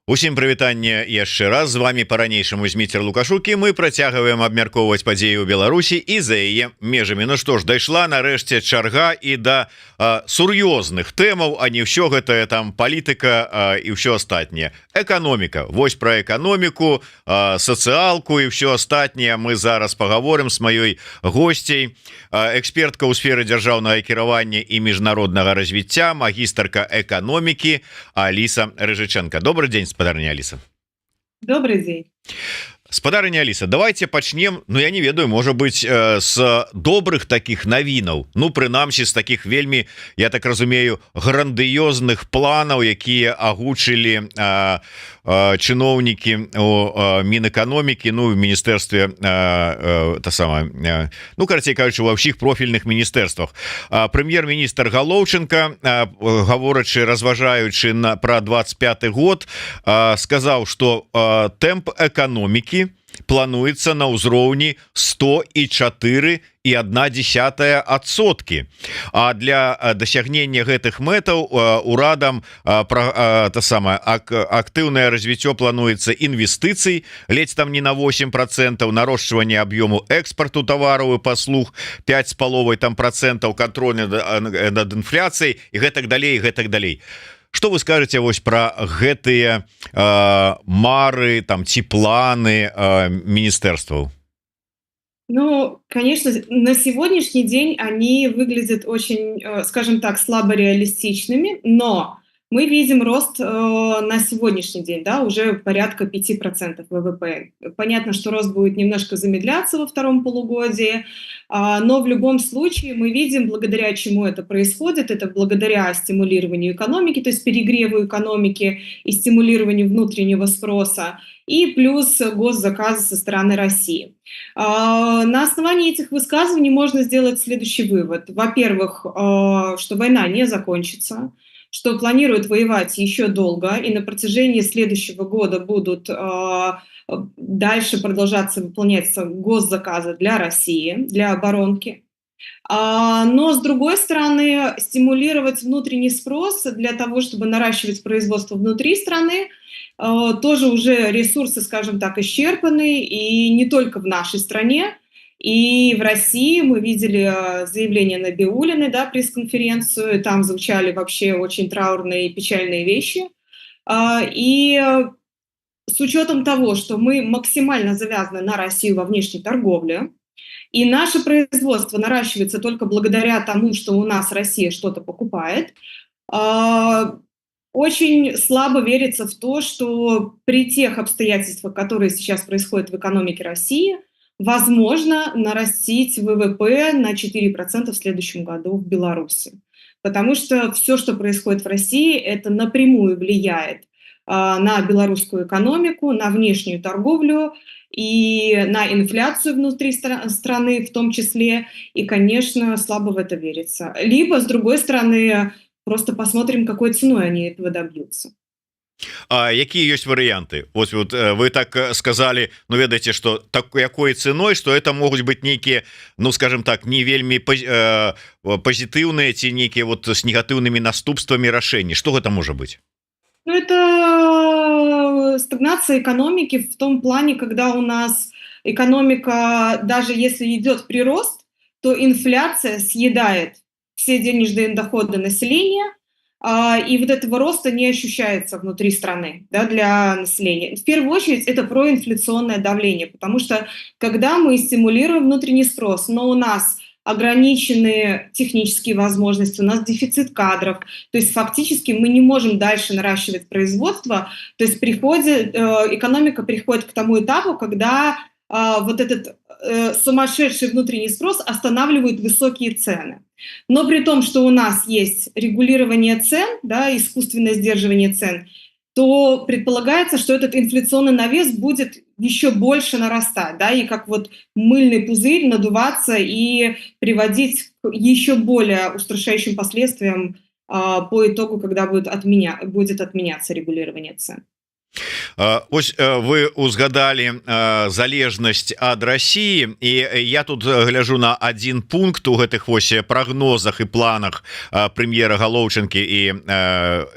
Усім прывітанне яшчэ раз з вами по-ранейшаму Зміцер Лукашукі. Мы працягваем абмяркоўваць падзеі ў Беларусі і за яе межамі. Ну што ж, дайшла нарэшце чарга і да сур'ёзных тэмаў, а не ўсё гэтае там палітыка і ўсё астатняе. Эканоміка. Вось пра эканоміку, сацыялку і ўсё астатняе мы зараз паговорым з маёй госцяй, экспертка ў сферы дзяржаўнага кіравання і міжнароднага развіцця, магістарка эканомікі Аліса Рыжыченко. Добрый день, спадарня Алиса. Добрый день. Спадарня Алиса, давайте пачнем, ну я не ведаю, можа быть, с добрых таких навінаў, ну прынамсі з таких вельмі, я так разумею, грандыёзных планаў, якія агучылі чыноўнікі у Мінэканомікі, ну в міністэрстве ну карацей кажучы, ва ўсіх профільных міністэрствах. Прэм'ер-міністр Галоўченко, гаворачы, разважаючы пра 25 год, сказаў, што тэмп эканомікі плануецца на ўзроўні 104,1%. А для дасягнення гэтых мэтаў урадам актыўнае развіццё плануецца інвестыцый ледзь там не на 8%, нарошчванне аб'ёму экспарту тавараў і паслуг 5,5% там процентаў, контроль над інфляцыяй і гэтак далей, гэтак далей. Что вы скажете вось про гэтые мары там ці планы министерстваў? Ну, конечно, на сегодняшний день они выглядят очень, скажем так, слабо реалистичными, но мы видим рост на сегодняшний день, да, уже порядка 5% ВВП. Понятно, что рост будет немножко замедляться во втором полугодии, но в любом случае мы видим, благодаря чему это происходит, это благодаря стимулированию экономики, то есть перегреву экономики и стимулированию внутреннего спроса, и плюс госзаказы со стороны России. На основании этих высказываний можно сделать следующий вывод. Во-первых, что война не закончится, что планируют воевать еще долго, и на протяжении следующего года будут дальше продолжаться выполняться госзаказы для России, для оборонки. Но, с другой стороны, стимулировать внутренний спрос для того, чтобы наращивать производство внутри страны, тоже уже ресурсы, скажем так, исчерпаны, и не только в нашей стране. И в России мы видели заявление Набиуллиной, да, пресс-конференцию, там звучали вообще очень траурные и печальные вещи. И с учетом того, что мы максимально завязаны на Россию во внешней торговле, и наше производство наращивается только благодаря тому, что у нас Россия что-то покупает, очень слабо верится в то, что при тех обстоятельствах, которые сейчас происходят в экономике России, возможно нарастить ВВП на 4% в следующем году в Беларуси. Потому что все, что происходит в России, это напрямую влияет на белорусскую экономику, на внешнюю торговлю и на инфляцию внутри страны в том числе. И, конечно, слабо в это верится. Либо, с другой стороны, просто посмотрим, какой ценой они этого добьются. А якія ёсць варыянты? Вот вы так сказали, ну ведаеце, что якой ценой, что это могуць быть нейкія, ну скажем так, не вельмі пазітыўныя ці нейкія вот с негатыўнымі наступствамі рашэнні. Что гэта можа быть? Ну это стагнация экономики в том плане, когда у нас экономика, даже если идет прирост, то инфляция съедает все денежные доходы населения, и вот этого роста не ощущается внутри страны, да, для населения. В первую очередь это проинфляционное давление, потому что когда мы стимулируем внутренний спрос, но у нас ограничены технические возможности, у нас дефицит кадров, то есть фактически мы не можем дальше наращивать производство, то есть экономика приходит к тому этапу, когда вот этот сумасшедший внутренний спрос останавливает высокие цены. Но при том, что у нас есть регулирование цен, да, искусственное сдерживание цен, то предполагается, что этот инфляционный навес будет еще больше нарастать, да, и как вот мыльный пузырь надуваться и приводить к еще более устрашающим последствиям по итогу, когда будет отменяться регулирование цен. Ось вы узгадали залежнасць ад России, і я тут гляжу на один пункт у гэтых вось прогнозах і планах прэм'ера Галоўчынкі і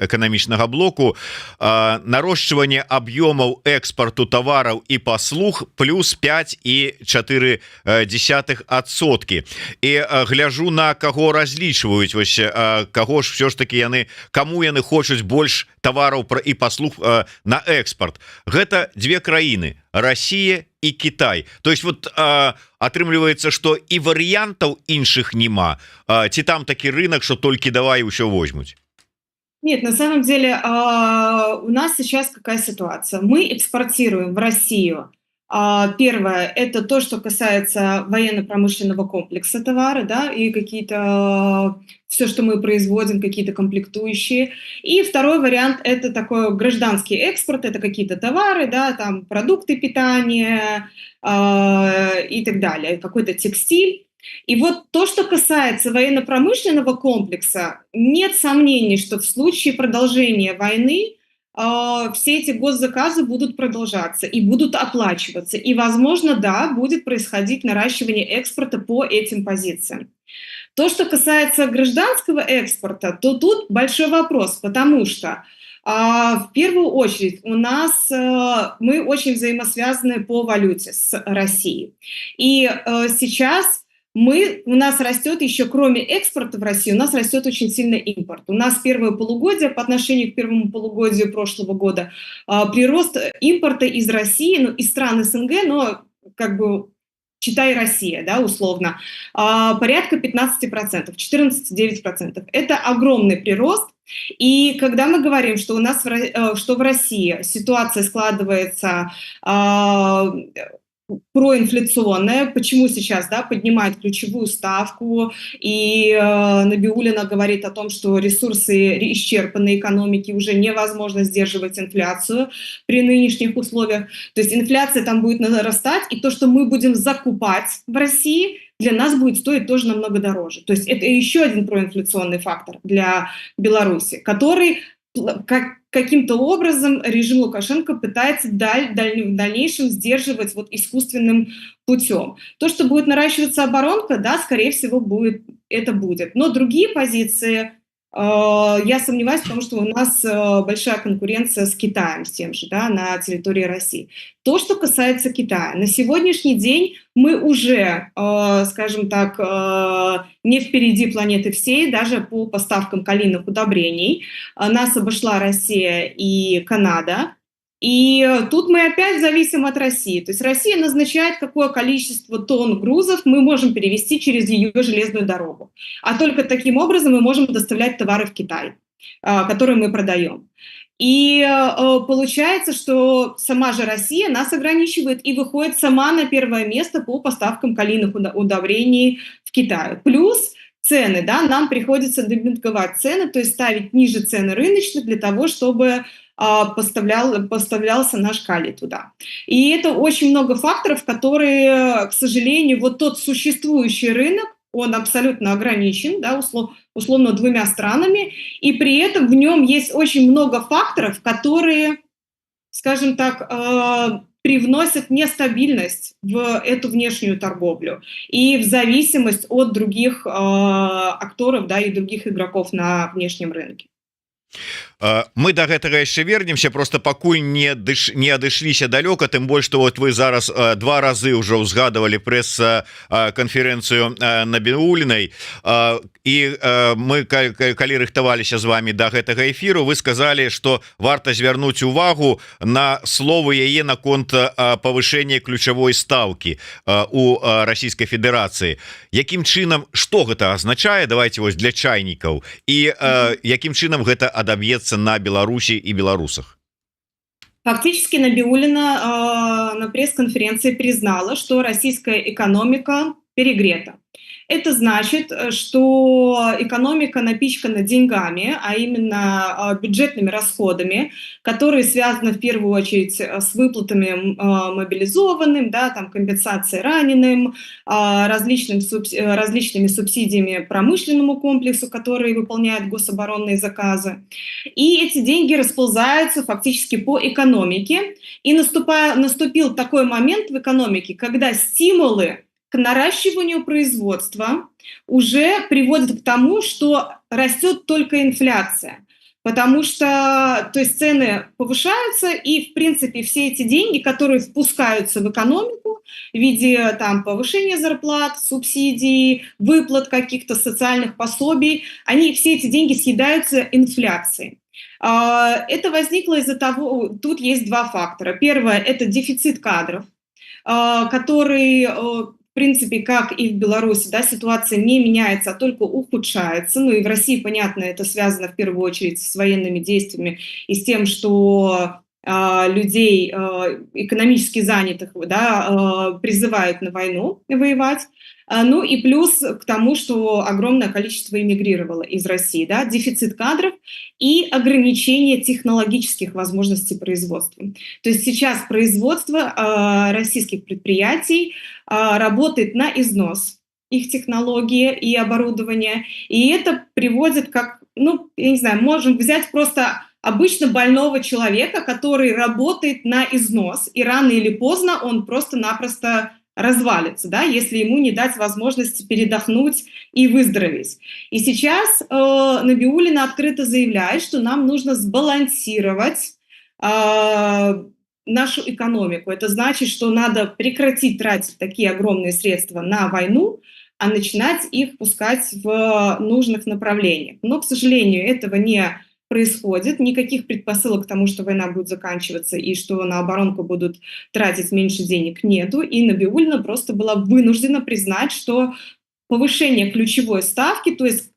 эканамічнага блоку. Нарошчванне аб'ёмаў экспарту тавараў і паслуг плюс 5,4%. І гляжу на каго разлічваюць, вось каго ж все ж таки каму яны хочуць больш тавараў і паслуг на экспорт. Гэта две краіны: Россия и Китай. То есть вот атрымліваецца, что і варыянтаў іншых нема, ці там такі рынок, что толькі давай ўсё возьмуць? Нет, на самом деле у нас сейчас какая ситуация? Мы экспортируем в Россию. Первое – это то, что касается военно-промышленного комплекса товара, да, и какие-то все, что мы производим, какие-то комплектующие. И второй вариант – это такой гражданский экспорт, это какие-то товары, да, там продукты питания и так далее, какой-то текстиль. И вот то, что касается военно-промышленного комплекса, нет сомнений, что в случае продолжения войны все эти госзаказы будут продолжаться и будут оплачиваться. И, возможно, да, будет происходить наращивание экспорта по этим позициям. То, что касается гражданского экспорта, то тут большой вопрос, потому что в первую очередь у нас мы очень взаимосвязаны по валюте с Россией. И сейчас у нас растет еще, кроме экспорта в Россию, у нас растет очень сильно импорт. У нас первое полугодие по отношению к первому полугодию прошлого года прирост импорта из России, ну, из стран СНГ, но как бы читай Россия, да, условно, порядка 15%, 14,9%. Это огромный прирост. И когда мы говорим, что у нас что в России ситуация складывается проинфляционная, почему сейчас, да, поднимают ключевую ставку, и Набиуллина говорит о том, что ресурсы исчерпаны экономики, уже невозможно сдерживать инфляцию при нынешних условиях. То есть инфляция там будет нарастать, и то, что мы будем закупать в России, для нас будет стоить тоже намного дороже. То есть это еще один проинфляционный фактор для Беларуси, который каким-то образом режим Лукашенко пытается в дальнейшем сдерживать вот искусственным путем. То, что будет наращиваться оборонка, да, скорее всего, это будет. Но другие позиции, я сомневаюсь, потому что у нас большая конкуренция с Китаем, с тем же, да, на территории России. То, что касается Китая, на сегодняшний день мы уже, скажем так, не впереди планеты всей, даже по поставкам калийных удобрений. Нас обошла Россия и Канада. И тут мы опять зависим от России. То есть Россия назначает, какое количество тонн грузов мы можем перевезти через ее железную дорогу. А только таким образом мы можем доставлять товары в Китай, которые мы продаем. И получается, что сама же Россия нас ограничивает и выходит сама на первое место по поставкам калийных удобрений в Китай. Плюс цены, да, нам приходится демпинговать цены, то есть ставить ниже цены рыночных для того, чтобы поставлялся наш калий туда. И это очень много факторов, которые, к сожалению, вот тот существующий рынок, он абсолютно ограничен, да, условно двумя странами, и при этом в нем есть очень много факторов, которые, скажем так, привносят нестабильность в эту внешнюю торговлю и в зависимость от других акторов, да, и других игроков на внешнем рынке. Мы до гэтага яшчэ вернемся, просто пакуль не адышліся далёка, тым больш што вот вы зараз два разы ўжо ўзгадывалі прэс-канферэнцыю Набіуллінай, і мы калі рыхтаваліся з вами до гэтага эфіру, вы сказалі, што варта звярнуць увагу на словы яе наконт павышэння ключавой стаўкі у Расійскай Федэрацыі. Якім чынам, што гэта азначае, давайте вось для чайнікаў, і якім чынам гэта адаб'ецца на Беларуси и белорусах? Фактически Набиуллина на пресс-конференции признала, что российская экономика перегрета. Это значит, что экономика напичкана деньгами, а именно бюджетными расходами, которые связаны в первую очередь с выплатами мобилизованным, да, там, компенсацией раненым, различными субсидиями промышленному комплексу, который выполняет гособоронные заказы. И эти деньги расползаются фактически по экономике. И наступил такой момент в экономике, когда стимулы к наращиванию производства уже приводят к тому, что растет только инфляция. Потому что, то есть, цены повышаются, и, в принципе, все эти деньги, которые впускаются в экономику в виде там, повышения зарплат, субсидий, выплат каких-то социальных пособий, все эти деньги съедаются инфляцией. Это возникло из-за того, тут есть два фактора. Первое – это дефицит кадров, который, в принципе, как и в Беларуси, да, ситуация не меняется, а только ухудшается. Ну и в России, понятно, это связано в первую очередь с военными действиями и с тем, что людей экономически занятых, да, призывают на войну воевать. Ну и плюс к тому, что огромное количество эмигрировало из России, да, дефицит кадров и ограничение технологических возможностей производства. То есть сейчас производство российских предприятий работает на износ, их технологии и оборудование, и это приводит как, ну, я не знаю, можем взять просто обычно больного человека, который работает на износ, и рано или поздно он просто-напросто развалится, да, если ему не дать возможности передохнуть и выздороветь. И сейчас Набиуллина открыто заявляет, что нам нужно сбалансировать нашу экономику. Это значит, что надо прекратить тратить такие огромные средства на войну, а начинать их пускать в нужных направлениях. Но, к сожалению, этого не происходит, никаких предпосылок к тому, что война будет заканчиваться и что на оборонку будут тратить меньше денег, нету. И Набиуллина просто была вынуждена признать, что повышение ключевой ставки, то есть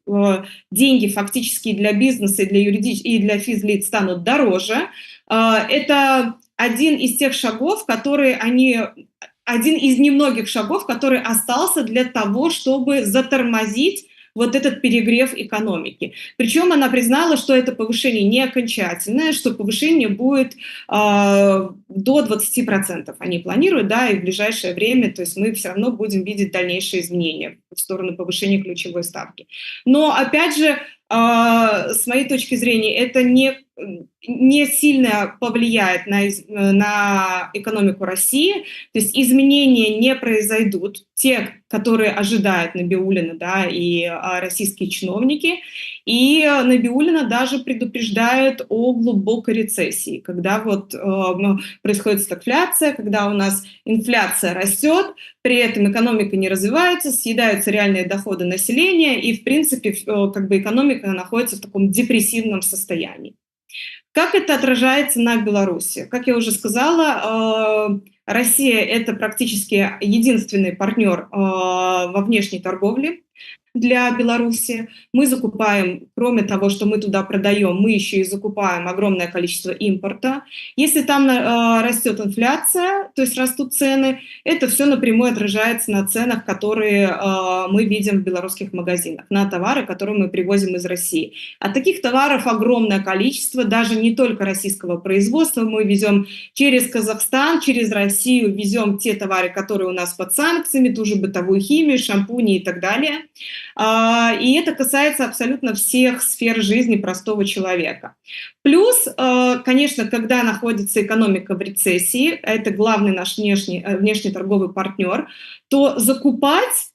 деньги фактически для бизнеса и для и для физлиц станут дороже, это один из тех шагов, один из немногих шагов, который остался для того, чтобы затормозить вот этот перегрев экономики. Причем она признала, что это повышение не окончательное, что повышение будет до 20%. Они планируют, да, и в ближайшее время, то есть мы все равно будем видеть дальнейшие изменения в сторону повышения ключевой ставки. Но, опять же, с моей точки зрения, это не сильно повлияет на экономику России, то есть изменения не произойдут, те, которые ожидают Набиуллина, да, и российские чиновники, и Набиуллина даже предупреждает о глубокой рецессии, когда вот происходит стагфляция, когда у нас инфляция растет, при этом экономика не развивается, съедаются реальные доходы населения, и, в принципе, как бы экономика находится в таком депрессивном состоянии. Как это отражается на Беларуси? Как я уже сказала, Россия – это практически единственный партнер во внешней торговле для Беларуси. Мы закупаем, кроме того, что мы туда продаем, мы еще и закупаем огромное количество импорта. Если там растет инфляция, то есть растут цены, это все напрямую отражается на ценах, которые мы видим в белорусских магазинах, на товары, которые мы привозим из России. А таких товаров огромное количество, даже не только российского производства. Мы везем через Казахстан, через Россию, везем те товары, которые у нас под санкциями, ту же бытовую химию, шампуни и так далее. И это касается абсолютно всех сфер жизни простого человека. Плюс, конечно, когда находится экономика в рецессии, это главный наш внешний торговый партнер, то закупать,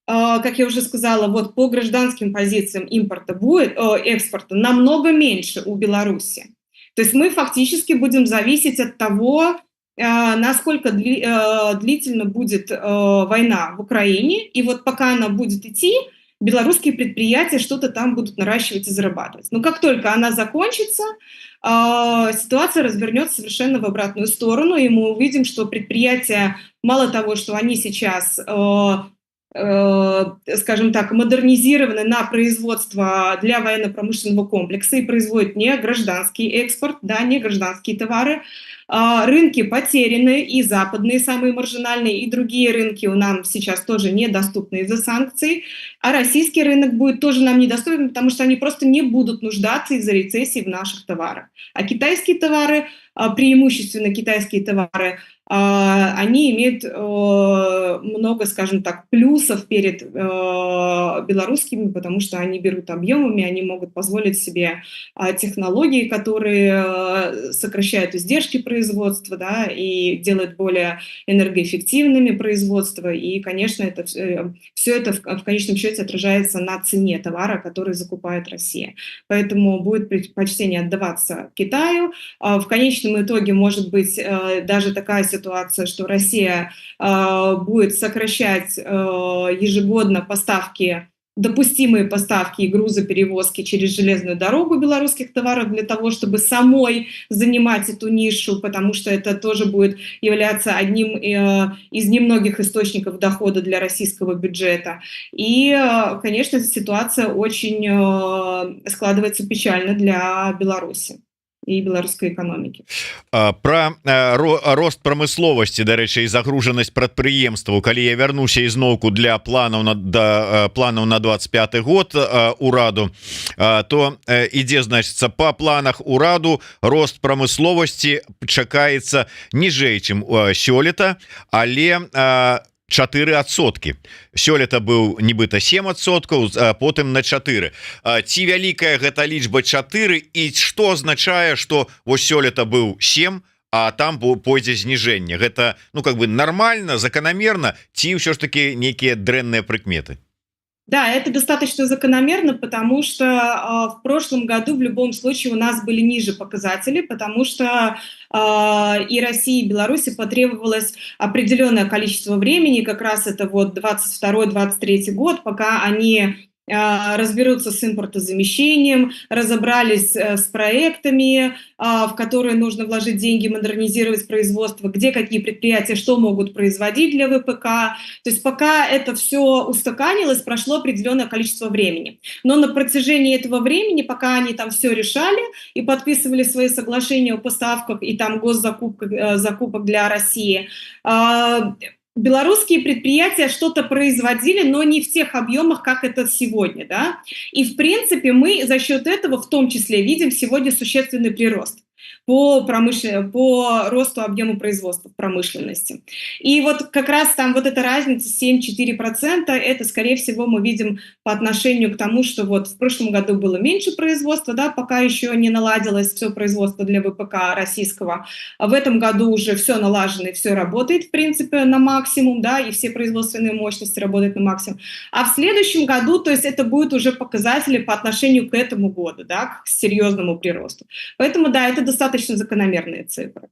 как я уже сказала, вот по гражданским позициям экспорта намного меньше у Беларуси. То есть мы фактически будем зависеть от того, насколько длительно будет война в Украине, и вот пока она будет идти, белорусские предприятия что-то там будут наращивать и зарабатывать. Но как только она закончится, ситуация развернется совершенно в обратную сторону, и мы увидим, что предприятия, мало того, что они сейчас, скажем так, модернизированы на производство для военно-промышленного комплекса и производят не гражданский экспорт, да, не гражданские товары, Рынки потеряны, и западные, самые маржинальные, и другие рынки нам сейчас тоже недоступны из-за санкций, а российский рынок будет тоже нам недоступен, потому что они просто не будут нуждаться из-за рецессии в наших товарах. А китайские товары, преимущественно китайские товары, они имеют много, скажем так, плюсов перед белорусскими, потому что они берут объемами, они могут позволить себе технологии, которые сокращают издержки производства, да, и делают более энергоэффективными производства. И, конечно, это, все это в конечном счете отражается на цене товара, который закупает Россия. Поэтому будет предпочтение отдаваться Китаю. В конечном итоге может быть даже такая ситуация, что Россия будет сокращать ежегодно поставки, допустимые поставки и грузоперевозки через железную дорогу белорусских товаров для того, чтобы самой занимать эту нишу, потому что это тоже будет являться одним из немногих источников дохода для российского бюджета. И, конечно, ситуация очень складывается печально для Беларуси и беларускай эканомікі. Про рост прамысловасці, дарэчы, і загружанасць прадпрыемстваў, калі я вярнуся ізноўку для планаў на 25 год ураду, то ідзе, значыцца, па планах ураду рост прамысловасці чакаецца ніжэй, чым сёлета, але 4%. Сёлета быў нібыта 7%, потым на 4. Ці вялікая гэта лічба 4, і што азначае, што вось сёлета быў 7, а там пойдзе зніжэнне. Гэта, ну, как бы нармальна, закономерна, ці ўсё ж таки нейкія дрэнныя прыкметы? Да, это достаточно закономерно, потому что в прошлом году в любом случае у нас были ниже показатели, потому что и России, и Беларуси потребовалось определенное количество времени, как раз это вот 22-23 год, пока они разберутся с импортозамещением, разобрались с проектами, в которые нужно вложить деньги, модернизировать производство, где какие предприятия что могут производить для ВПК. То есть пока это все устаканилось, прошло определенное количество времени. Но на протяжении этого времени, пока они там все решали и подписывали свои соглашения о поставках и там госзакупок для России, белорусские предприятия что-то производили, но не в тех объемах, как это сегодня, да. И, в принципе, мы за счет этого в том числе видим сегодня существенный прирост по росту объема производства в промышленности. И вот как раз там вот эта разница 7-4%, это, скорее всего, мы видим по отношению к тому, что вот в прошлом году было меньше производства, да, пока еще не наладилось все производство для ВПК российского. А в этом году уже все налажено и все работает, в принципе, на максимум, да, и все производственные мощности работают на максимум. А в следующем году, то есть это будут уже показатели по отношению к этому году, да, к серьезному приросту. Поэтому, да, это достаточно закономерные цифры.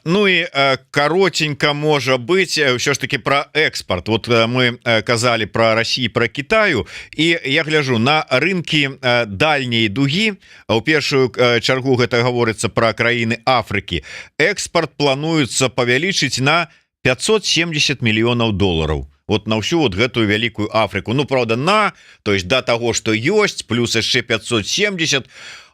Ну і каротенька можа быць ўсё ж таки про экспорт. Вот мы казалі про Россию, про Китаю, і я гляжу на рынки дальняй дугі. У першую чаргу гэта гаворыцца про краіны Афрыкі. Экспорт плануецца павялічыць на 570 мільёнаў долараў. Вот на ўсю вот гэтую вялікую Афрыку. Ну, правда, то есть до того, что ёсць, плюс яшчэ 570.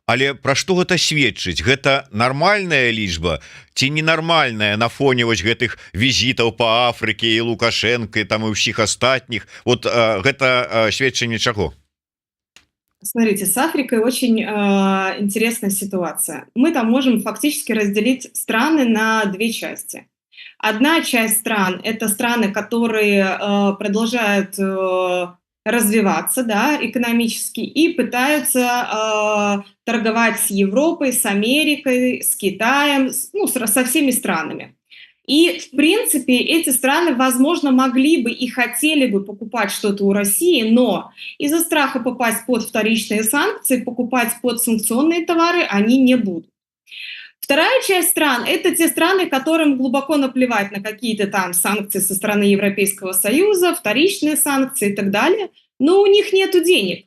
Але пра што гэта сведчыць? Гэта нармальная лічба ці ненармальная на фоне вось гэтых візітаў по Афрыке і Лукашенко і там і ўсіх астатніх? Вот гэта сведчанне чаго? Смотрите, с Африкой очень интересная ситуация. Мы там можем фактически разделить страны на две части. Одна часть стран – это страны, которые продолжают развиваться, да, экономически, и пытаются торговать с Европой, с Америкой, с Китаем, ну, со всеми странами. И, в принципе, эти страны, возможно, могли бы и хотели бы покупать что-то у России, но из-за страха попасть под вторичные санкции, покупать подсанкционные товары они не будут. Вторая часть стран – это те страны, которым глубоко наплевать на какие-то там санкции со стороны Европейского Союза, вторичные санкции и так далее, но у них нет денег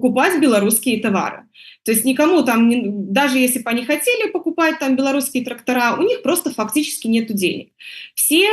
покупать белорусские товары. То есть никому там, даже если бы они хотели покупать там белорусские трактора, у них просто фактически нет денег. Все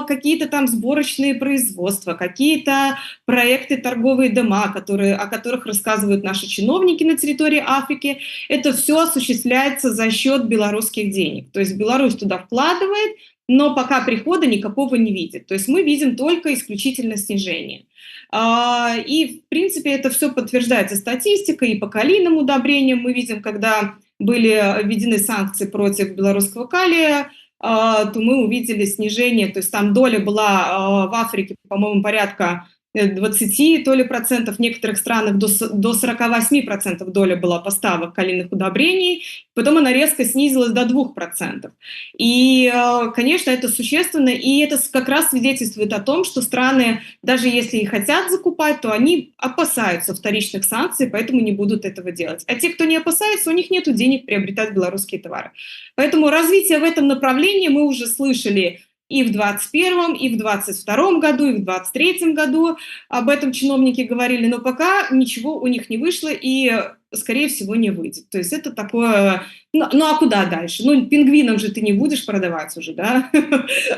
какие-то там сборочные производства, какие-то проекты, торговые дома, о которых рассказывают наши чиновники на территории Африки, это все осуществляется за счет белорусских денег. То есть Беларусь туда вкладывает, но пока прихода никакого не видит. То есть мы видим только исключительно снижение. И, в принципе, это все подтверждается статистикой, и по калийным удобрениям мы видим, когда были введены санкции против белорусского калия, то мы увидели снижение, то есть там доля была в Африке, по-моему, порядка 20 то ли процентов, в некоторых странах до 48% доля была поставок калийных удобрений, потом она резко снизилась до 2%. И, конечно, это существенно, и это как раз свидетельствует о том, что страны, даже если и хотят закупать, то они опасаются вторичных санкций, поэтому не будут этого делать. А те, кто не опасается, у них нет денег приобретать белорусские товары. Поэтому развитие в этом направлении мы уже слышали и в 2021, и в 2022 году, и в 2023 году об этом чиновники говорили, но пока ничего у них не вышло и, скорее всего, не выйдет. То есть это такое... Ну а куда дальше? Ну, пингвинам же ты не будешь продавать уже, да,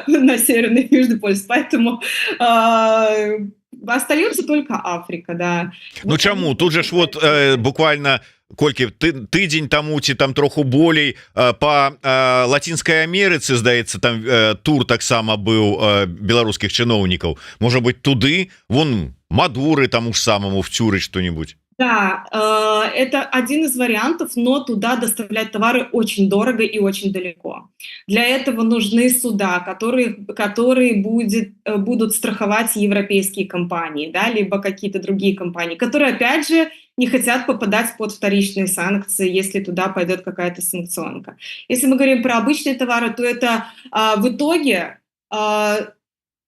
на Северный и Южный полюс, поэтому остается только Африка, да. Ну чаму? Тут же ж вот буквально колькі тыдзень таму ці там троху болей по Лацінскай Амерыцы, здаецца, там тур таксама быў беларускіх чыноўнікаў. Можа быть, туды вон Мадуры таму ж самому вцюрыць что-нибудь? Да, это один из вариантов, но туда доставлять товары очень дорого и очень далеко. Для этого нужны суда, которые будут страховать европейские компании, да, либо какие-то другие компании, которые, опять же, не хотят попадать под вторичные санкции, если туда пойдет какая-то санкционка. Если мы говорим про обычные товары, то это в итоге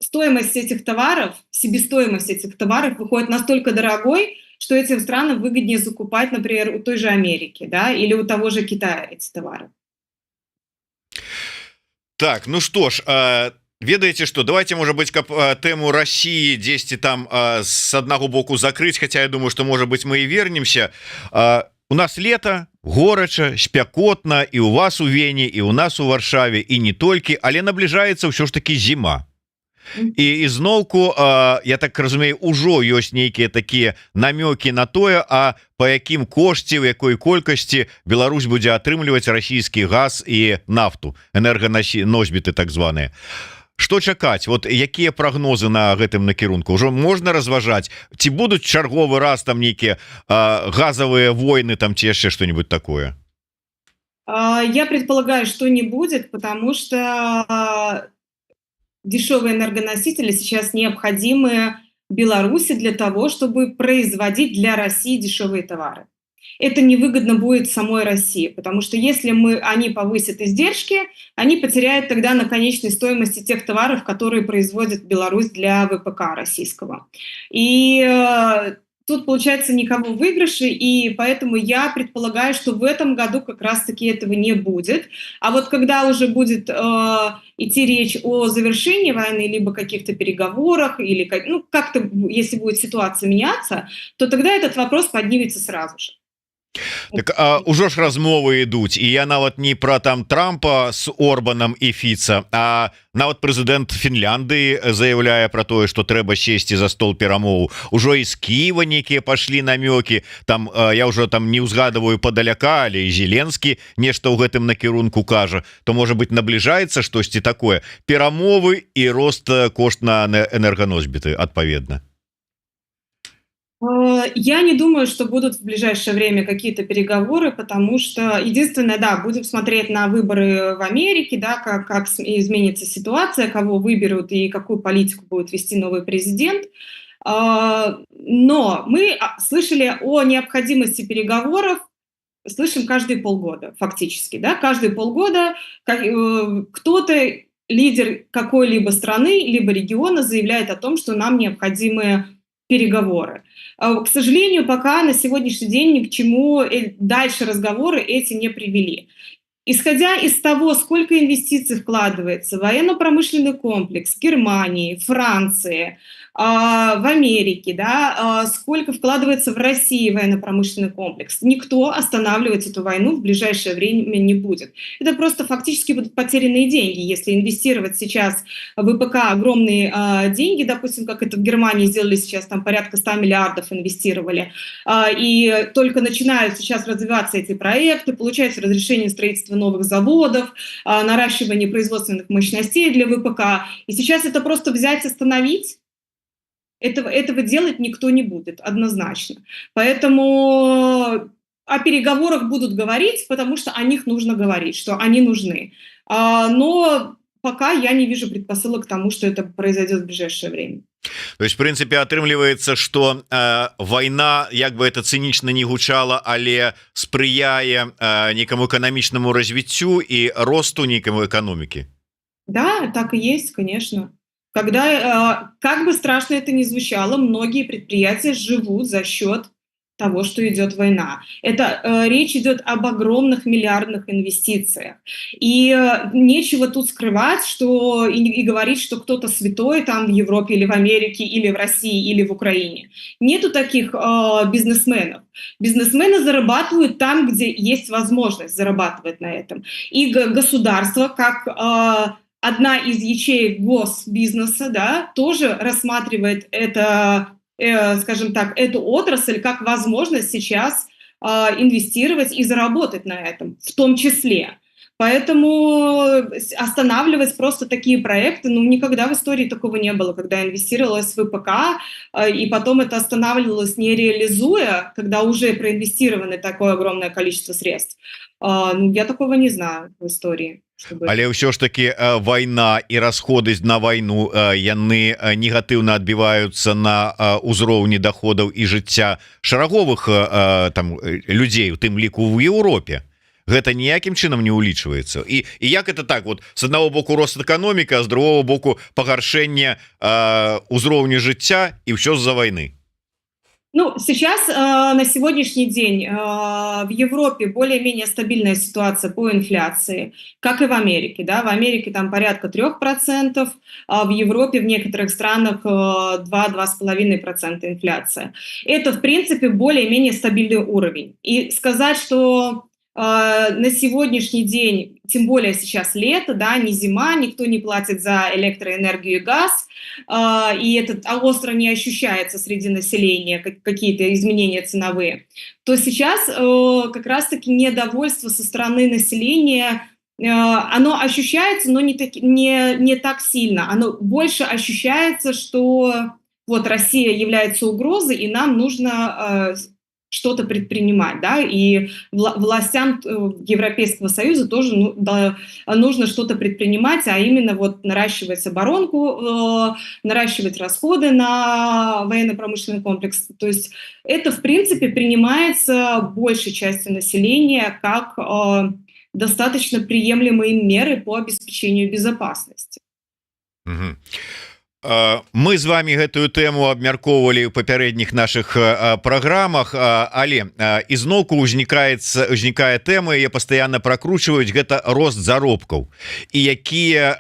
стоимость этих товаров, себестоимость этих товаров выходит настолько дорогой, что этим странам выгоднее закупать, например, у той же Америки, да, или у того же Китая эти товары. Так, ну что ж, ведаеце что, давайте, может быть, каб тему России 10 там с одного боку закрыть, хотя я думаю, что, может быть, мы и вернемся. У нас лето, горача, спякотна, и у вас у Вене, и у нас у Варшаве, и не толькі, але набліжаецца ўсё ж таки зима. І ізноўку, я так разумею, ужо ёсць нейкія такія намёкі на тое, а па якім кошце, у якой колькасці Беларусь будзе атрымліваць расійскі газ і нафту, энерганосьбіты так званыя. Што чакаць? Вот якія прагнозы на гэтым накірунку? Ужо можна разважаць, ці будуць чарговы раз там нейкія газовые войны там ці яшчэ что-нибудь такое? Я предполагаю, что не будет, потому что дешевые энергоносители сейчас необходимы Беларуси для того, чтобы производить для России дешевые товары. Это невыгодно будет самой России, потому что если они повысят издержки, они потеряют тогда на конечной стоимости тех товаров, которые производит Беларусь для ВПК российского. И тут, получается, никого в выигрыше, и поэтому я предполагаю, что в этом году как раз-таки этого не будет. А вот когда уже будет идти речь о завершении войны, либо каких-то переговорах, или как-то, если будет ситуация меняться, то тогда этот вопрос поднимется сразу же. Так, ужо ж размовы ідуць, і я нават не пра там Трампа с Орбанам і Фіца, а нават прэзідэнт Фінляндыі заяўляе пра тое, што трэба сесці за стол перамоваў. Ужо і з Кіева нейкія пашлі намёкі, там я ўжо там не ўзгадываю падаляка, але і Зеленскі нешта ў гэтым накірунку кажа, то можа быть набліжаецца штосьці такое, перамовы і рост кошт на энерганосьбіты адпаведна. Я не думаю, что будут в ближайшее время какие-то переговоры, потому что единственное, да, будем смотреть на выборы в Америке, да, как изменится ситуация, кого выберут и какую политику будет вести новый президент. Но мы слышали о необходимости переговоров, слышим каждые полгода фактически, да, каждые полгода кто-то, лидер какой-либо страны, либо региона заявляет о том, что нам необходимы переговоры. К сожалению, пока на сегодняшний день ни к чему дальше разговоры эти не привели. Исходя из того, сколько инвестиций вкладывается в военно-промышленный комплекс Германии, Франции, в Америке, да, сколько вкладывается в России военно-промышленный комплекс. Никто останавливать эту войну в ближайшее время не будет. Это просто фактически будут потерянные деньги, если инвестировать сейчас в ВПК огромные деньги, допустим, как это в Германии сделали сейчас, там порядка 100 миллиардов инвестировали, и только начинают сейчас развиваться эти проекты, получается разрешение строительства новых заводов, наращивание производственных мощностей для ВПК, и сейчас это просто взять, остановить, этого делать никто не будет, однозначно. Поэтому о переговорах будут говорить, потому что о них нужно говорить, что они нужны. Но пока я не вижу предпосылок к тому, что это произойдет в ближайшее время. То есть в прынцыпе атрымліваецца что война, як бы это цынічна не гучала, але спрыяе некаму эканамічнаму развіццю і росту некаму эканомікі. Да, так и есть, конечно. Когда, как бы страшно это ни звучало, многие предприятия живут за счет того, что идет война. Речь идет об огромных миллиардных инвестициях. И нечего тут скрывать, и говорить, что кто-то святой там в Европе или в Америке, или в России, или в Украине. Нету таких бизнесменов. Бизнесмены зарабатывают там, где есть возможность зарабатывать на этом. И государство, как одна из ячеек госбизнеса, да, тоже рассматривает это, скажем так, эту отрасль как возможность сейчас инвестировать и заработать на этом, в том числе. Поэтому останавливать просто такие проекты, никогда в истории такого не было, когда инвестировалось в ВПК, и потом это останавливалось, не реализуя, когда уже проинвестировано такое огромное количество средств. Я такого не знаю в истории. Але ўсё ж таки вайна і расходы на вайну яны негатыўна адбіваюцца на ўзроўні доходаў і жыцця шараговых там людзей, у тым ліку в Еўропе. Гэта ніякім чынам не ўлічваецца. І як это так, вот с аднаго боку рост эканоміка, а з другого боку пагаршэнне ўзроўню жыцця і ўсё з-за вайны. Сейчас, на сегодняшний день, в Европе более-менее стабильная ситуация по инфляции, как и в Америке. Да? В Америке там порядка 3%, а в Европе в некоторых странах 2-2,5% инфляция. Это, в принципе, более-менее стабильный уровень. И сказать, что на сегодняшний день, тем более сейчас лето, да, не зима, никто не платит за электроэнергию и газ, и это остро не ощущается среди населения, какие-то изменения ценовые, то сейчас как раз-таки недовольство со стороны населения, оно ощущается, но не так сильно. Оно больше ощущается, что вот Россия является угрозой, и нам нужно что-то предпринимать, да, и властям Европейского Союза тоже нужно что-то предпринимать, а именно вот наращивать оборонку, наращивать расходы на военно-промышленный комплекс. То есть это, в принципе, принимается большей частью населения как достаточно приемлемые меры по обеспечению безопасности. Угу. Мы з вами гэтую тэму абмяркоўвалі ў папярэдніх наших праграмах, але ізноўку узнікае тэма, яе пастаянна пракручваюць, гэта рост заробкаў і якія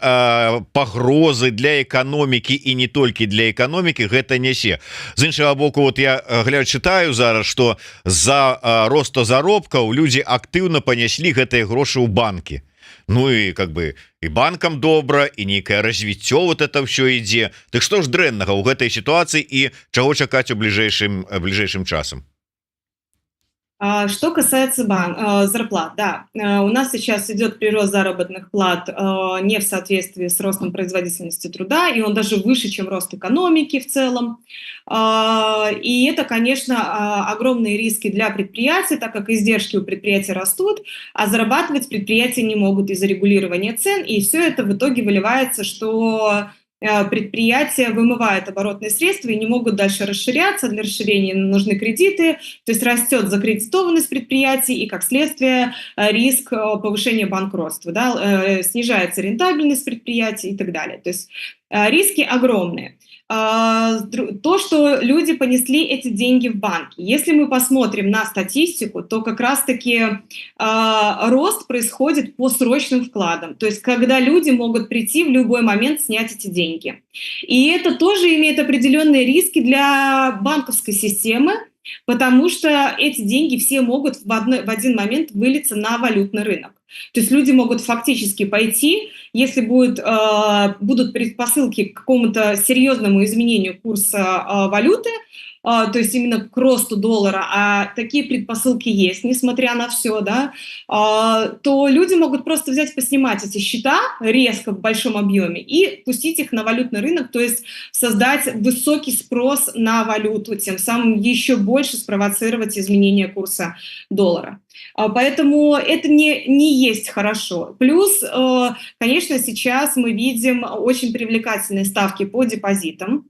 пагрозы для эканомікі і не толькі для эканомікі гэта нясе. З іншага боку, вот я чытаю зараз, што з-за росту заробкаў людзі актыўна паняслі гэтыя грошы ў банкі. И как бы и банкам добра, и некое развіццё вот это все ідзе. Так што ж дрэннага ў гэтай сітуацыі і чаго чакаць у бліжэйшым часам? Что касается зарплат, да, у нас сейчас идет прирост заработных плат не в соответствии с ростом производительности труда, и он даже выше, чем рост экономики в целом. И это, конечно, огромные риски для предприятий, так как издержки у предприятий растут, а зарабатывать предприятия не могут из-за регулирования цен, и все это в итоге выливается, что предприятия вымывают оборотные средства и не могут дальше расширяться. Для расширения нужны кредиты, то есть растет закредитованность предприятий и, как следствие, риск повышения банкротства, да, снижается рентабельность предприятий и так далее. То есть риски огромные. То, что люди понесли эти деньги в банки. Если мы посмотрим на статистику, то как раз-таки рост происходит по срочным вкладам. То есть когда люди могут прийти в любой момент снять эти деньги. И это тоже имеет определенные риски для банковской системы, потому что эти деньги все могут в один момент вылиться на валютный рынок. То есть люди могут фактически пойти, если будут предпосылки к какому-то серьезному изменению курса валюты, то есть именно к росту доллара, а такие предпосылки есть, несмотря на все, да, то люди могут просто взять, поснимать эти счета резко в большом объеме и пустить их на валютный рынок, то есть создать высокий спрос на валюту, тем самым еще больше спровоцировать изменение курса доллара. Поэтому это не есть хорошо. Плюс, конечно, сейчас мы видим очень привлекательные ставки по депозитам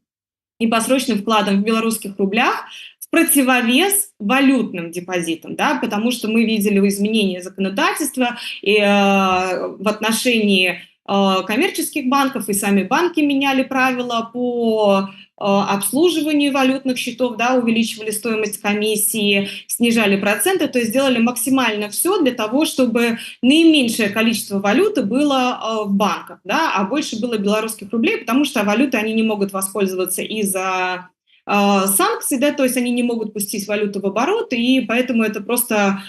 и по срочным вкладам в белорусских рублях в противовес валютным депозитам, да, потому что мы видели изменения законодательства в отношении коммерческих банков, и сами банки меняли правила по обслуживанию валютных счетов, да, увеличивали стоимость комиссии, снижали проценты, то есть сделали максимально все для того, чтобы наименьшее количество валюты было в банках, да, а больше было белорусских рублей, потому что валюты они не могут воспользоваться из-за санкций, да, то есть они не могут пустить валюту в оборот, и поэтому это просто,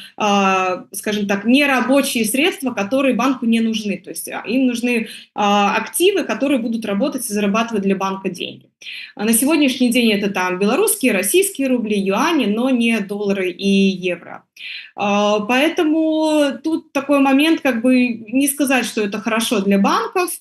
скажем так, нерабочие средства, которые банку не нужны, то есть им нужны активы, которые будут работать и зарабатывать для банка деньги. На сегодняшний день это там белорусские, российские рубли, юани, но не доллары и евро. Поэтому тут такой момент, как бы не сказать, что это хорошо для банков,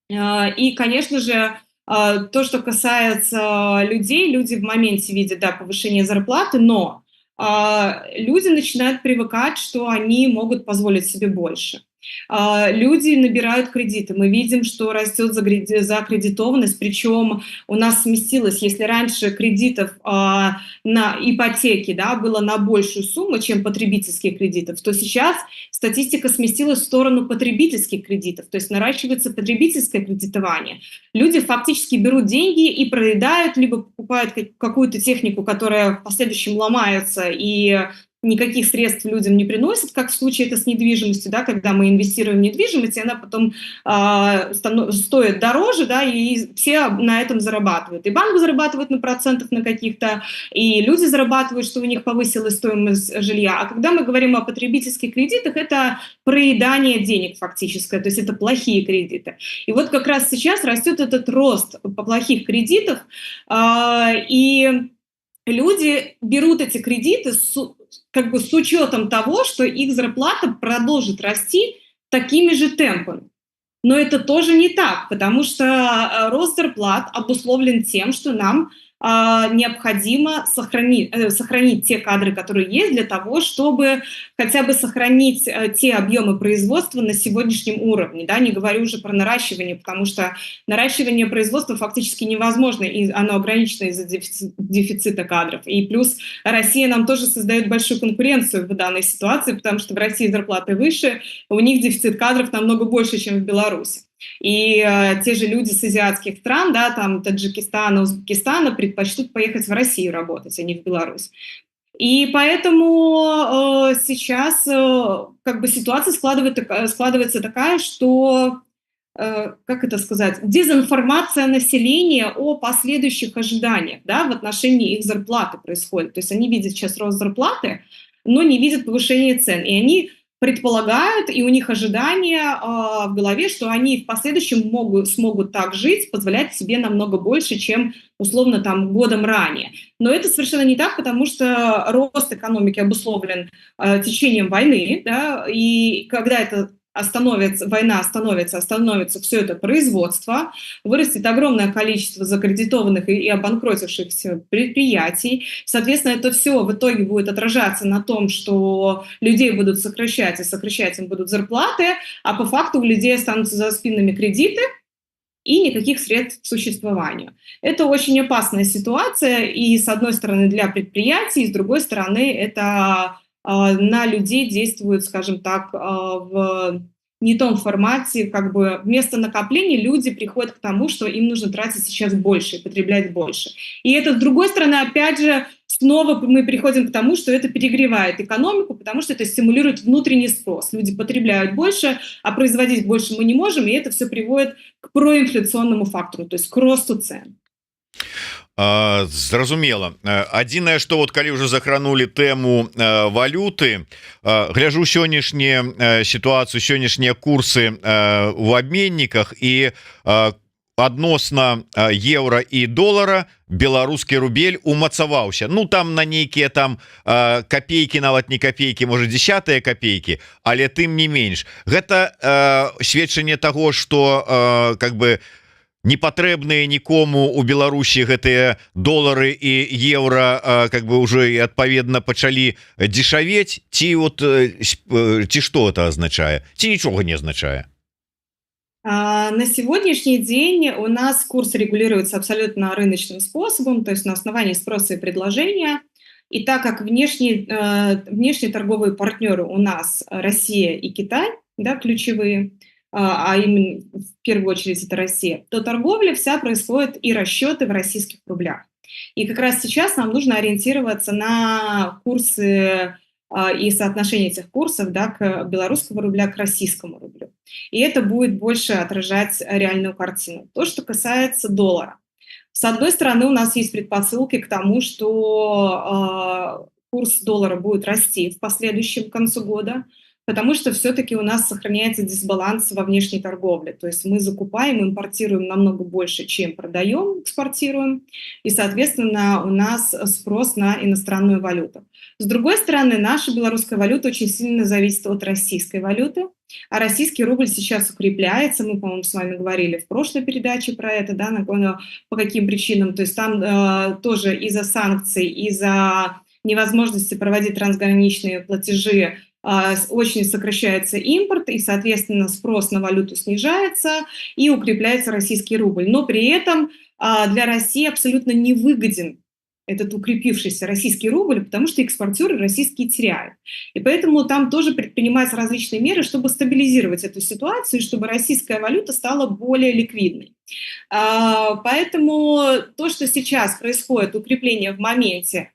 и, конечно же, то, что касается людей, люди в моменте видят, да, повышение зарплаты, но люди начинают привыкать, что они могут позволить себе больше. Люди набирают кредиты. Мы видим, что растет закредитованность, причем у нас сместилось, если раньше кредитов на ипотеки, да, было на большую сумму, чем потребительских кредитов, то сейчас статистика сместилась в сторону потребительских кредитов, то есть наращивается потребительское кредитование. Люди фактически берут деньги и проедают, либо покупают какую-то технику, которая в последующем ломается и никаких средств людям не приносит, как в случае это с недвижимостью, да, когда мы инвестируем в недвижимость, и она потом стоит дороже, да, и все на этом зарабатывают. И банк зарабатывает на процентах на каких-то, и люди зарабатывают, что у них повысилась стоимость жилья. А когда мы говорим о потребительских кредитах, это проедание денег фактическое, то есть это плохие кредиты. И вот как раз сейчас растет этот рост по плохих кредитов, и люди берут эти кредиты как бы с учетом того, что их зарплата продолжит расти такими же темпами. Но это тоже не так, потому что рост зарплат обусловлен тем, что нам необходимо сохранить те кадры, которые есть, для того, чтобы хотя бы сохранить те объемы производства на сегодняшнем уровне. Да? Не говорю уже про наращивание, потому что наращивание производства фактически невозможно, и оно ограничено из-за дефицита кадров. И плюс Россия нам тоже создает большую конкуренцию в данной ситуации, потому что в России зарплаты выше, у них дефицит кадров намного больше, чем в Беларуси. И те же люди с азиатских стран, да, там Таджикистана, Узбекистана предпочтут поехать в Россию работать, а не в Беларусь. И поэтому сейчас как бы ситуация складывается такая, что, как это сказать, дезинформация населения о последующих ожиданиях, да, в отношении их зарплаты происходит. То есть они видят сейчас рост зарплаты, но не видят повышение цен. И они предполагают, и у них ожидания в голове, что они в последующем смогут так жить, позволять себе намного больше, чем условно там годом ранее. Но это совершенно не так, потому что рост экономики обусловлен течением войны, да, и когда война остановится все это производство, вырастет огромное количество закредитованных и обанкротившихся предприятий. Соответственно, это все в итоге будет отражаться на том, что людей будут сокращать, и сокращать им будут зарплаты, а по факту у людей останутся за спинами кредиты и никаких средств к существованию. Это очень опасная ситуация, и с одной стороны для предприятий, и с другой стороны это на людей действует, скажем так, в не том формате, как бы вместо накопления люди приходят к тому, что им нужно тратить сейчас больше, потреблять больше. И это, с другой стороны, опять же, снова мы приходим к тому, что это перегревает экономику, потому что это стимулирует внутренний спрос. Люди потребляют больше, а производить больше мы не можем, и это все приводит к проинфляционному фактору, то есть к росту цен. Зразумела. Адзінае, што вот калі ўжо закранули тэму валюты, гляжу сённяшнюю сітуацыю, сённяшнія курсы у абменніках, і адносна еўра і долара беларускі рубель умацаваўся. Ну там на нейкія там копейкі, нават не копейкі, можа десятыя копейкі, але тым не менш. Гэта сведчанне таго, што как бы непатрэбныя нікому у Беларусі гэтыя долары і еўра как бы уже і адпаведна пачалі дзешавець, ці вот ці што это азначае, ці нічога не азначае? На сегодняшний день у нас курс регулируется абсолютно рыночным способом, то есть на основании спроса и предложения. И так как внешние торговые партнеры у нас Россия и Китай, да, ключевые, а именно в первую очередь это Россия, то торговля вся происходит и расчеты в российских рублях. И как раз сейчас нам нужно ориентироваться на курсы и соотношение этих курсов, да, к белорусскому рубля, к российскому рублю. И это будет больше отражать реальную картину. То, что касается доллара. С одной стороны, у нас есть предпосылки к тому, что курс доллара будет расти в последующем концу года, потому что все-таки у нас сохраняется дисбаланс во внешней торговле. То есть мы закупаем, импортируем намного больше, чем продаем, экспортируем. И, соответственно, у нас спрос на иностранную валюту. С другой стороны, наша белорусская валюта очень сильно зависит от российской валюты. А российский рубль сейчас укрепляется. Мы, по-моему, с вами говорили в прошлой передаче про это, да, по каким причинам. То есть там тоже из-за санкций, из-за невозможности проводить трансграничные платежи очень сокращается импорт, и, соответственно, спрос на валюту снижается, и укрепляется российский рубль. Но при этом для России абсолютно невыгоден этот укрепившийся российский рубль, потому что экспортеры российские теряют. И поэтому там тоже предпринимаются различные меры, чтобы стабилизировать эту ситуацию, и чтобы российская валюта стала более ликвидной. Поэтому то, что сейчас происходит, укрепление в моменте,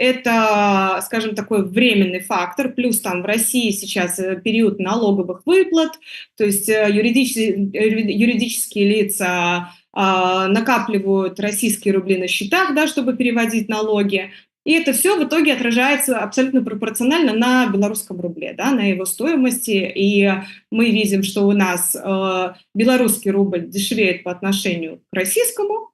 это, скажем, такой временный фактор, плюс там в России сейчас период налоговых выплат, то есть юридические лица накапливают российские рубли на счетах, да, чтобы переводить налоги, и это все в итоге отражается абсолютно пропорционально на белорусском рубле, да, на его стоимости, и мы видим, что у нас белорусский рубль дешевеет по отношению к российскому.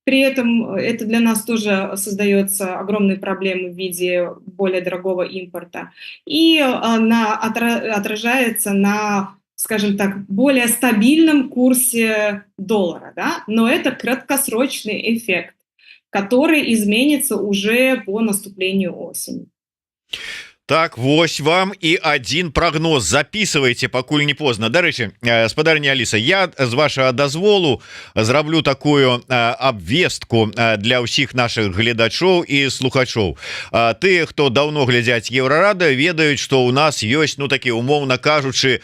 При этом это для нас тоже создается огромные проблемы в виде более дорогого импорта. И отражается на, скажем так, более стабильном курсе доллара. Да? Но это краткосрочный эффект, который изменится уже по наступлению осени. Так, вось вам і один прогноз. Записывайте, пакуль не поздно. Дарэчы, спадарня Аліса, я з вашага дазволу зраблю такую абвестку для ўсіх наших гледачоў і слухачоў. Тыя, хто даўно глядзяць Еўрарада, ведаюць, што ў нас ёсць, ну такі умоўна кажучы,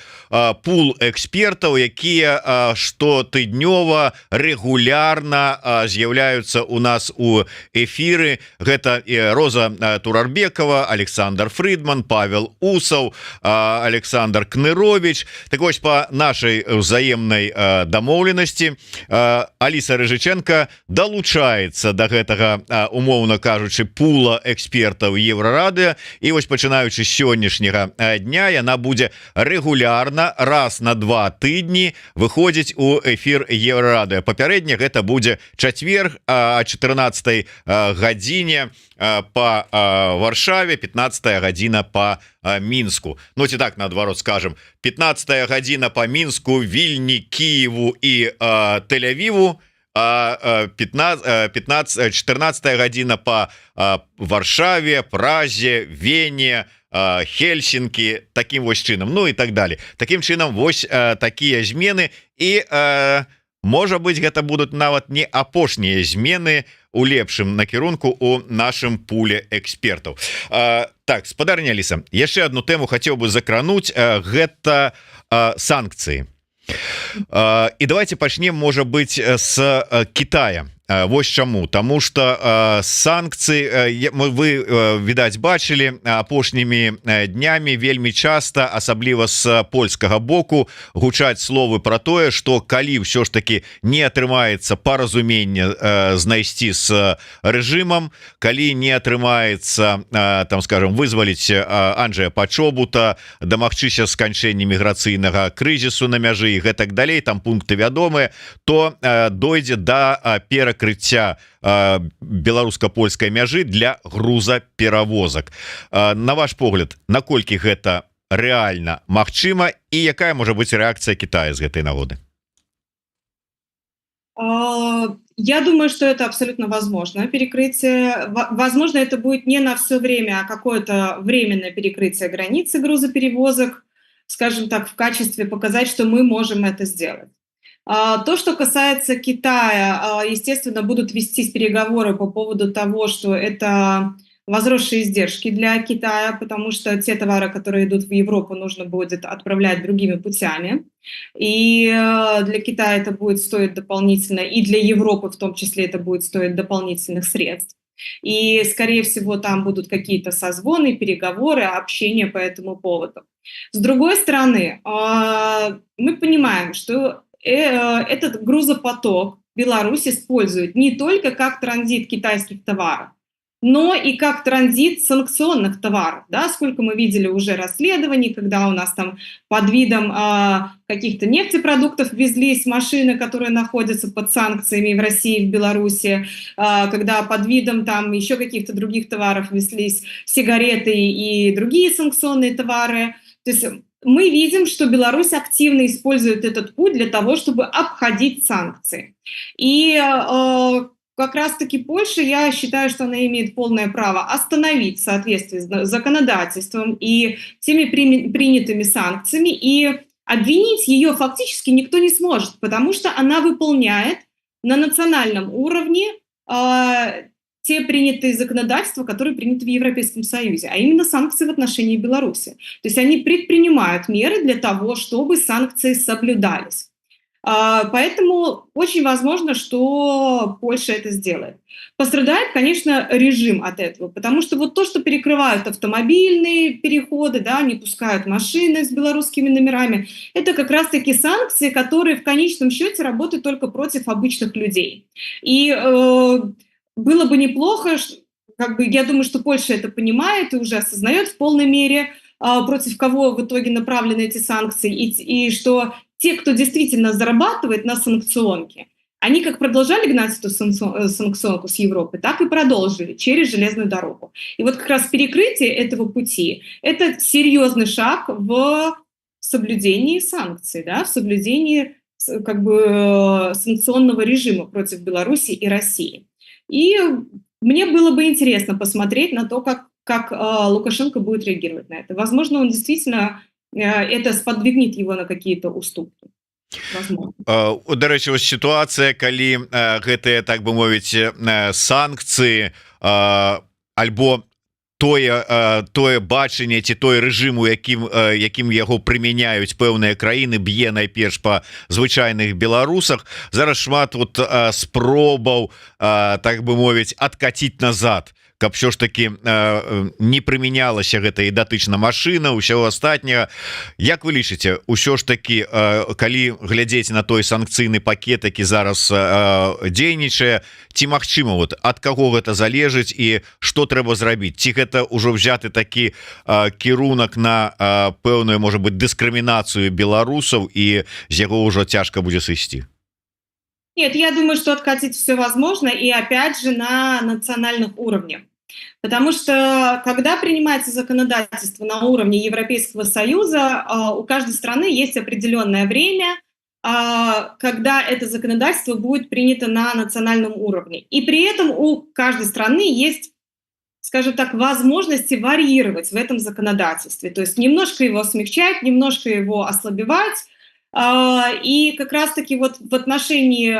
пул экспертаў, якія штотыднёва рэгулярна з'яўляюцца у нас у эфіры. Гэта Роза Турарбекова, Александр Фридман, Павел Усов, Александр Кнырович. Так вось, по нашей взаемной домовленности Алиса Рыжиченко долучается до гэтага, умоўно кажучы, пула экспертаў Еврорады, и вось пачынаючы з сённяшняга дня яна будзе регулярно раз на 2 тыдні выходзіць у эфир Еврорады. Папярэдне гэта будзе чацверг о 14 гадзіне по Варшаве, 15 гадзіна по Мінску. Ну ці так наадварот скажем, 15 гадзіна по Мінску, Вільні, Киеву і Тель-Авіву, 14 гадзіна по Варшаве, Празе, Вене, Хельсінкі, таким вось чынам, ну і так далее. Таким чынам вось такія змены, і можа быть гэта будуць нават не апошнія змены у лепшым накірунку у нашым пуле экспертаў. Так, спадарня Аліса, яшчэ одну тэму хацеў бы закрануць, гэта санкцыі. І давайте пачнем, можа быть, с Китая. Вось чаму, тому что санкцыі вы відаць бачылі апошнімі днямі вельмі часта, асабліва з польскага боку, гучаць словы про тое, что калі ўсё ж таки не атрымаецца паразумення знайсці з рэжымам, калі не атрымаецца, там скажем, вызваліць Анджэя Пачобута, дамагчыся сканчэння міграцыйнага крызісу на мяжы і гэтак далей, там пункты вядомыя, то дойдзе да перакрыцця беларуска-польскай мяжы для грузаперавозак. На ваш погляд, наколькі гэта рэальна магчыма і якая можа быць рэакцыя Китая з гэтай нагоды? Я думаю, что это абсолютно возможно. Перекрытие, возможно, это будет не на все время, а какое-то временное перекрытие границы грузоперевозок, скажем так, в качестве показать, что мы можем это сделать. То, что касается Китая, естественно, будут вестись переговоры по поводу того, что это возросшие издержки для Китая, потому что те товары, которые идут в Европу, нужно будет отправлять другими путями. И для Китая это будет стоить дополнительно, и для Европы в том числе это будет стоить дополнительных средств. И, скорее всего, там будут какие-то созвоны, переговоры, общение по этому поводу. С другой стороны, мы понимаем, что этот грузопоток Беларусь использует не только как транзит китайских товаров, но и как транзит санкционных товаров. Да? Сколько мы видели уже расследований, когда у нас там под видом каких-то нефтепродуктов везлись машины, которые находятся под санкциями в России и в Беларуси, когда под видом там еще каких-то других товаров везлись сигареты и другие санкционные товары. То есть мы видим, что Беларусь активно использует этот путь для того, чтобы обходить санкции. И как раз-таки Польша, я считаю, что она имеет полное право остановить в соответствии с законодательством и теми принятыми санкциями, и обвинить ее фактически никто не сможет, потому что она выполняет на национальном уровне те принятые законодательства, которые приняты в Европейском Союзе, а именно санкции в отношении Беларуси. То есть они предпринимают меры для того, чтобы санкции соблюдались. Поэтому очень возможно, что Польша это сделает. Пострадает, конечно, режим от этого, потому что вот то, что перекрывают автомобильные переходы, да, не пускают машины с белорусскими номерами, это как раз-таки санкции, которые в конечном счете работают только против обычных людей. И было бы неплохо, как бы, я думаю, что Польша это понимает и уже осознает в полной мере, против кого в итоге направлены эти санкции, и что те, кто действительно зарабатывает на санкционке, они как продолжали гнать эту санкционку с Европы, так и продолжили через железную дорогу. И вот как раз перекрытие этого пути – это серьезный шаг в соблюдении санкций, да, в соблюдении как бы санкционного режима против Беларуси и России. И мне было бы интересно посмотреть на то, как Лукашенко будет реагировать на это. Возможно, он действительно это сподвигнет его на какие-то уступки. Дарэчы, сітуацыя, калі гэтыя, так бы мовіць, санкцыі альбо тое бачанне ці той рэжым, якім яго прымяняюць пэўныя краіны, б'е найперш па звычайных беларусах. Зараз шмат спробаў, так бы мовіць, адкаціць назад, каб все ж таки не прымянялася гэта і датычна машына, ўсё астатняе. Як вы лічыце, ўсё ж таки, калі глядзець на той санкцыйны пакет, які зараз дзейнічае, ці магчыма, вот ад каго гэта залежыць і што трэба зрабіць? Ці гэта ўжо взяты такі кірунак на пэўную, можа быть, дыскрымінацыю беларусаў і з яго ўжо цяжка будзе сысці? Нет, я думаю, что откатить все возможно, и опять же на национальных уровнях. Потому что, когда принимается законодательство на уровне Европейского Союза, у каждой страны есть определенное время, когда это законодательство будет принято на национальном уровне. И при этом у каждой страны есть, скажем так, возможности варьировать в этом законодательстве. То есть немножко его смягчать, немножко его ослабевать, И как раз-таки вот в отношении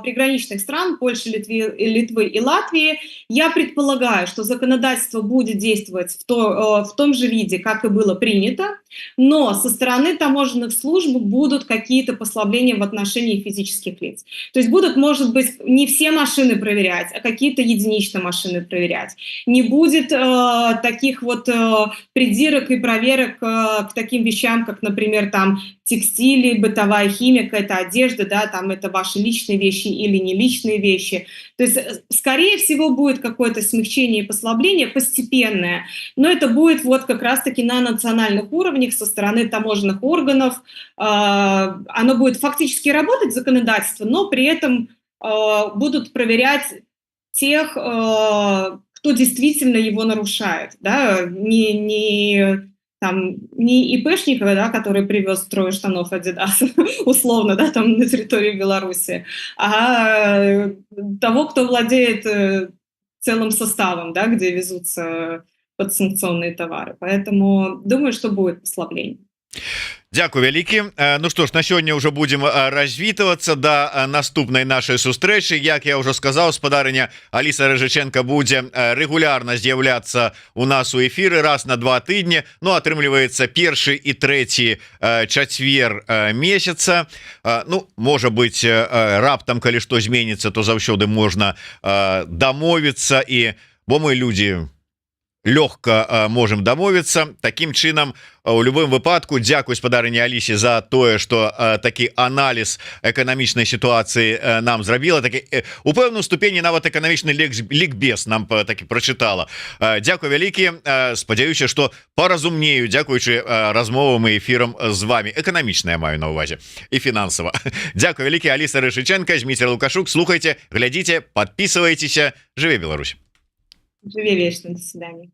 приграничных стран Польши, Литвы и Латвии я предполагаю, что законодательство будет действовать в том же виде, как и было принято, но со стороны таможенных служб будут какие-то послабления в отношении физических лиц. То есть будут, может быть, не все машины проверять, а какие-то единично машины проверять. Не будет таких вот придирок и проверок к таким вещам, как, например, там текстили, бытовая химия, какая-то одежда, да, там это ваши личные вещи или не личные вещи. То есть, скорее всего, будет какое-то смягчение и послабление постепенное, но это будет вот как раз-таки на национальных уровнях со стороны таможенных органов. Оно будет фактически работать, законодательство, но при этом будут проверять тех, кто действительно его нарушает, да, не ИПшника, да, который привез трое штанов Adidas, условно, да, там на территории Беларуси, а того, кто владеет целым составом, да, где везутся подсанкционные товары. Поэтому думаю, что будет послабление. Дякую вялікі. Ну что ж, на сёння уже будем развітвацца до наступнай нашай сустрэчы. Як я уже сказал, спадарыня Аліса Рыжыченко будзе регулярно з'яўляцца у нас у эфиры раз на 2 тыдні. Ну, атрымліваецца першы і трэці чацвер месяца. Ну, можа быть, раптам, калі што зменіцца, то заўсёды можна дамовіцца, і бо мы люди лёгка можем дамовіцца. Таким чынам, у любым выпадку дзякуй спадарыне Алісе за тое, что такі аналіз эканамічнай сітуацыі нам зрабіла, такі у пэўную ступені нават эканамічны лікбез нам такі прачытала. Дзякуй вялікі, спадзяюся, что паразумнею дзякуючы размовам і эфірам з вами. Эканамічная маю на увазе і фінансава. Дзякуй вялікі. Аліса Рыжыченко, Зміцер Лукашук. Слухайте, глядзіце, подписывайтеся. Жыве Беларусь. Живи вечно. До свидания.